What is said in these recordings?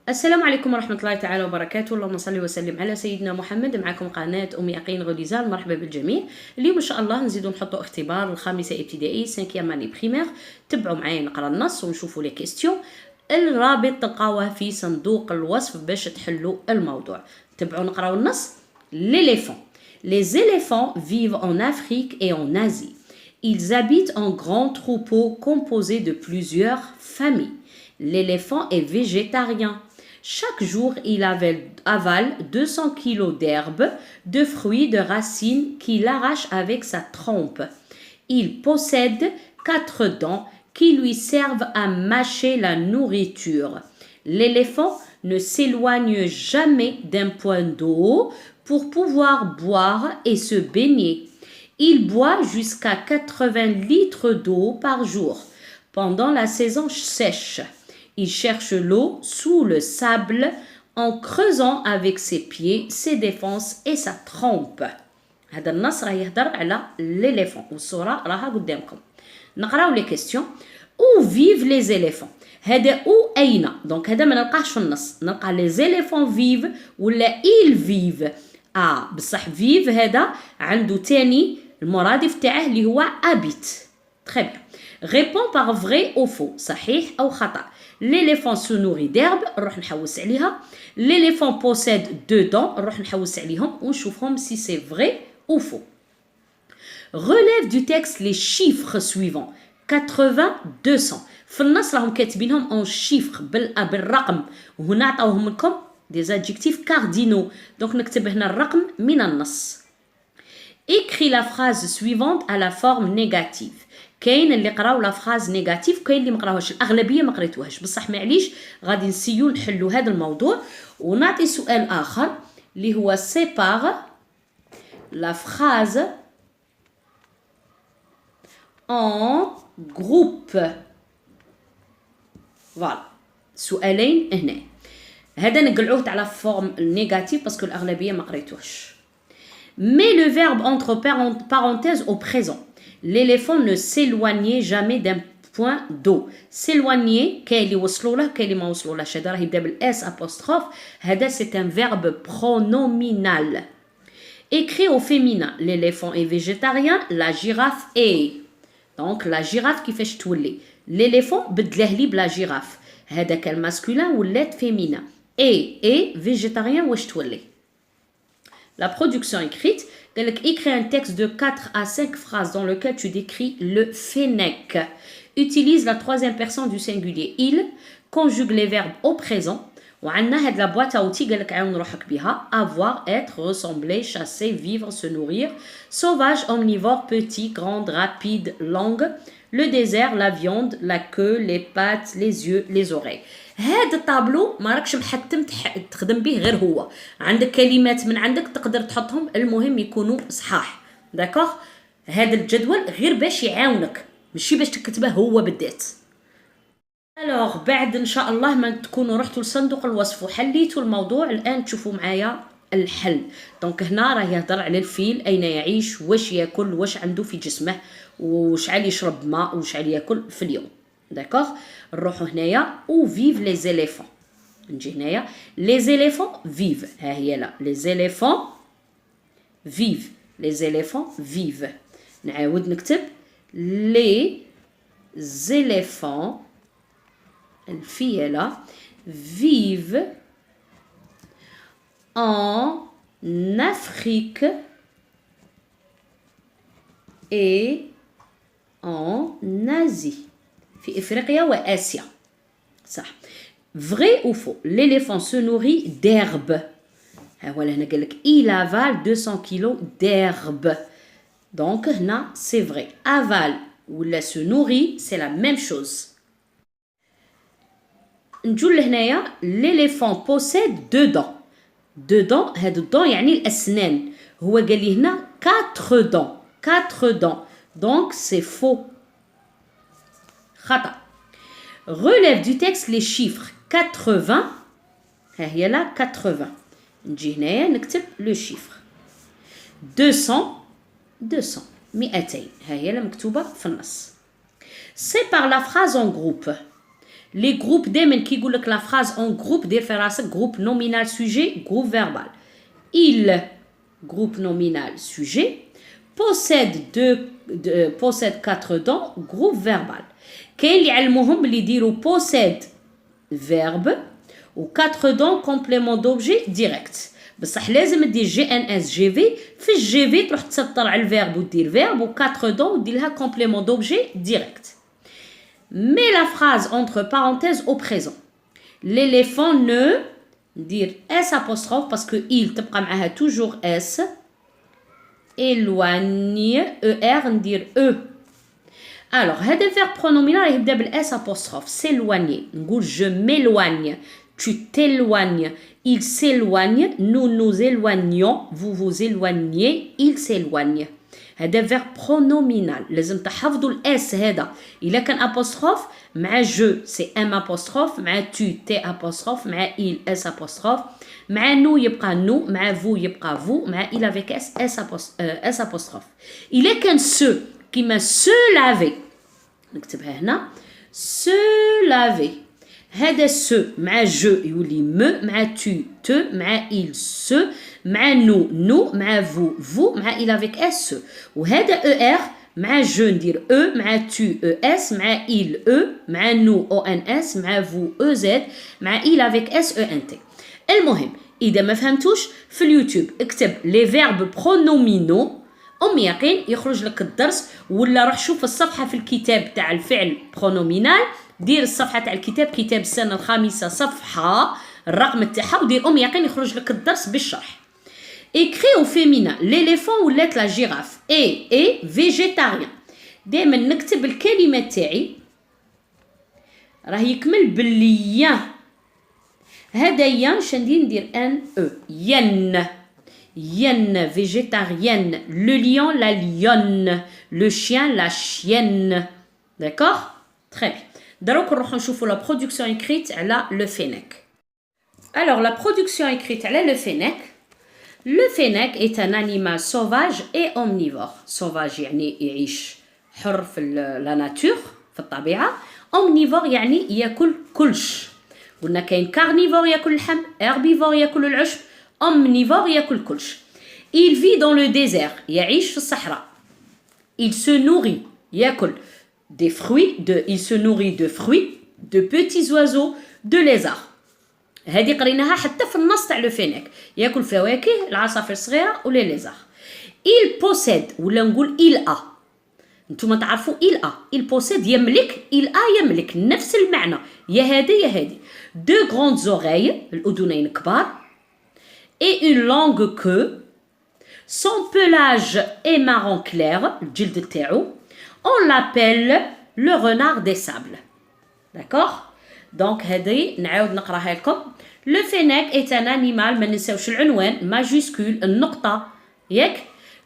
السلام عليكم ورحمة الله تعالى وبركاته. اللهم صل وسلم على سيدنا محمد. معكم قناة أم يقين غليزال. مرحبا بالجميع. اليوم إن شاء الله نزيدو نحطو اختبار الخامسة ابتدائي 5 اني بريمير. تبعوا معايا نقرا النص ونشوفوا لي كيستيون. الرابط تلقاوه في صندوق الوصف باش تحلوا الموضوع. تبعوا نقراو النص. L'éléphant. Les éléphants vivent en Afrique et en Asie. Ils habitent en grands troupeaux composés de plusieurs familles. L'éléphant est végétarien. Chaque jour, il avale 200 kg d'herbes, de fruits, de racines qu'il arrache avec sa trompe. Il possède 4 dents qui lui servent à mâcher la nourriture. L'éléphant ne s'éloigne jamais d'un point d'eau pour pouvoir boire et se baigner. Il boit jusqu'à 80 litres d'eau par jour. Pendant la saison sèche, il cherche l'eau sous le sable en creusant avec ses pieds, ses défenses et sa trompe. هذا النص راه يهضر على l'éléphant والصورة راها قدامكم. نقراو لي كيستيون. Où vivent les éléphants؟ هذا où أين؟ دونك هذا ما نلقاهش في النص. نلقى les éléphants vivent ولا ils vivent. بصح vivent هذا عنده تاني المرادف تاعه اللي هو habite. Très bien. Réponds par vrai ou faux. صحيح أو خطأ. L'éléphant se nourrit d'herbe. نروح نحوس عليها. L'éléphant possède 2 dents. نروح نحوس عليهم ونشوفهم si c'est vrai ou faux. Relève du texte les chiffres suivants. 80 200. في النص راهم كاتبينهم en chiffres بالرقم. وهنا عطاوهم لكم des adjectifs cardinaux. donc نكتب هنا الرقم من النص. Écris la phrase suivante à la forme négative. كاين اللي قراو لا فراز نيجاتيف كاين اللي ما قراوهاش. الاغلبيه ما قريتوهاش بصح معليش غادي نسيو نحلو هذا الموضوع ونعطي سؤال اخر اللي هو سيبار لا فراز ان جروب. فوالا سؤالين هنا. هذا نقلعوه على فورم نيجاتيف باسكو الاغلبيه ما قريتوهاش. Mets le verbe entre parenthèses au présent. L'éléphant ne s'éloignait jamais d'un point d'eau. S'éloigner, كاين اللي وصلوا له كاين اللي ما وصلولهش. هذا راه يبدا بالاس apostrophe. هذا c'est un verbe pronominal. Écrit au féminin. L'éléphant est végétarien. La girafe est. Donc la girafe كيفاش تولي. L'éléphant بدله لي بلا girafe. هذا كان masculin ولات féminin. Et végétarien واش تولي. La production écrite, écris un texte de 4 à 5 phrases dans lequel tu décris le fennec. Utilise la troisième personne du singulier il, conjugue les verbes au présent. وعندنا هاد la boîte à outils قالك عاون روحك بها. Avoir, être, ressembler, chasser, vivre, se nourrir. Sauvage, omnivore, petit, grande, rapide, longue. Le désert, la viande, la queue, les pattes, les yeux, les oreilles. هذا الطابلو ما راكش محتم تخدم به غير هو. عندك كلمات من عندك تقدر تحطهم المهم يكونوا صحاح. داكوغ. هذا الجدول غير باش يعاونك ماشي باش تكتبه هو بالذات. الوغ بعد ان شاء الله ما تكونوا رحتوا لصندوق الوصف وحليتوا الموضوع الان تشوفوا معايا الحل. دونك هنا راه يهضر على الفيل اين يعيش واش ياكل واش عنده في جسمه وشعل يشرب ماء وشعل ياكل في اليوم. داكوغ. نروحوا هنايا où vivent les éléphants. نجي هنايا les éléphants vivent. ها هي لا les éléphants vivent. les éléphants vivent. نعاود نكتب les éléphants الفيلة vivent en Afrique et en Asie. في إفريقيا وآسيا. صح. Vrai ou faux? L'éléphant se nourrit d'herbe. هو هنا قال لك il avale 200 kg d'herbe. Donc هنا c'est vrai. Avale ولا se nourrit c'est la même chose. نجو لهنايا l'éléphant possède 2 dents. 2 dents هادو الدون يعني الأسنان. هو قال لي هنا 4 dents. 4 dents. Donc c'est faux. خطأ. Relève du texte les chiffres 80. ها هي لا 80. نجي هنايا نكتب لو شيفر 200 200 ها هي لا مكتوبة في النص. Sépare la phrase en groupe. Les groupes دايما كي يقول لك la phrase en groupe دير في راسك groupe nominal sujet groupe verbal. Il groupe nominal sujet possède 4 dents groupe verbal. كاين اللي يعلموهم اللي يديروا possède verbe و 4 dents complément d'objet direct. بصح لازم دير جي ان اس جي في الجي في تروح تسطر على الفيرب ودير فيرب و 4 dents ودير لها complément d'objet direct. Mets la phrase entre parenthèses au présent. L'éléphant ne dire S apostrophe parce que il تبقى معها toujours S. éloigne ER ندير E. Alors هذا الفيرب pronominal راه يبدا بالاس apostrophe s'éloigner. نقول je m'éloigne, tu t'éloignes, il s'éloigne, nous nous éloignons, vous vous éloignez, il s'éloigne. هذا فيرب pronominal لازم تحفظوا الاس هذا. الا كان apostrophe مع جو سي ام apostrophe, مع tu تي apostrophe, مع il اس apostrophe, مع nous يبقى nous, مع vous يبقى vous, مع il avec s apostrophe. الا كان se كيما se laver نكتبها هنا se laver. هذا se مع جو يولي me, مع tu te, مع il se, مع nous مع vous مع il avec s. وهذا er مع جو ندير e, مع tu es, مع il e, مع nous ons, مع vous ez, مع il avec s ent. المهم اذا ما فهمتوش في اليوتيوب اكتب les verbes pronominaux يقين يخرج لك الدرس، ولا روح شوف الصفحه في الكتاب تاع الفعل pronominal. دير الصفحه تاع الكتاب كتاب السنه الخامسه صفحه الرقم تاعها ودير يقين يخرج لك الدرس بالشرح. écrit au féminin l'éléphant ولات la girafe et végétarien. دائما نكتب الكلمه تاعي راه يكمل باللي هذا ين ندير ان او ين végétarienne, le lion la lionne, le chien la chienne. D'accord? Très bien. دروك نروحو نشوفو la production écrite على le fennec. Alors la production écrite على le fennec. Le fennec est un animal sauvage et omnivore. Sauvage يعني يعيش حر في la nature في الطبيعة. Omnivore يعني يأكل كلش. قلنا كاين carnivore يأكل اللحم, herbivore يأكل العشب, omnivore يأكل كلش. Il vit dans le désert يعيش في الصحراء. Il se nourrit يأكل des fruits, il se nourrit de fruits, de petits oiseaux, de lézards. هذه قريناها حتى في النص تاع لو فينيك ياكل فواكه العصافير الصغيره ولا ليزار. il possède ولا نقول il a. نتوما تعرفوا il possède يملك, il a يملك نفس المعنى يا هذه يا هذه. deux grandes oreilles الاذنين كبار et une longue queue. son pelage est marron clair الجلد تاعو. on l'appelle le renard des sables. D'accord? Donc هذه نعاود نقراها لكم. Le fennec est un animal, ما ننساوش العنوان majuscule النقطة ياك.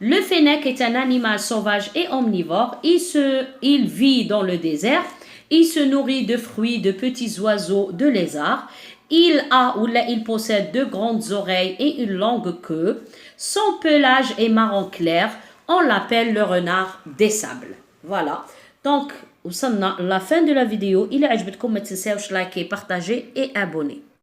Le fennec est un animal sauvage et omnivore. Il vit dans le désert. Il se nourrit de fruits, de petits oiseaux, de lézards. Il possède de grandes oreilles et une longue queue. Son pelage est marron clair. On l'appelle le renard des sables. Voilà. Donc وصلنا la fin de la vidéo. إلا عجبتكم ما تنساوش لايكي, partager et abonner.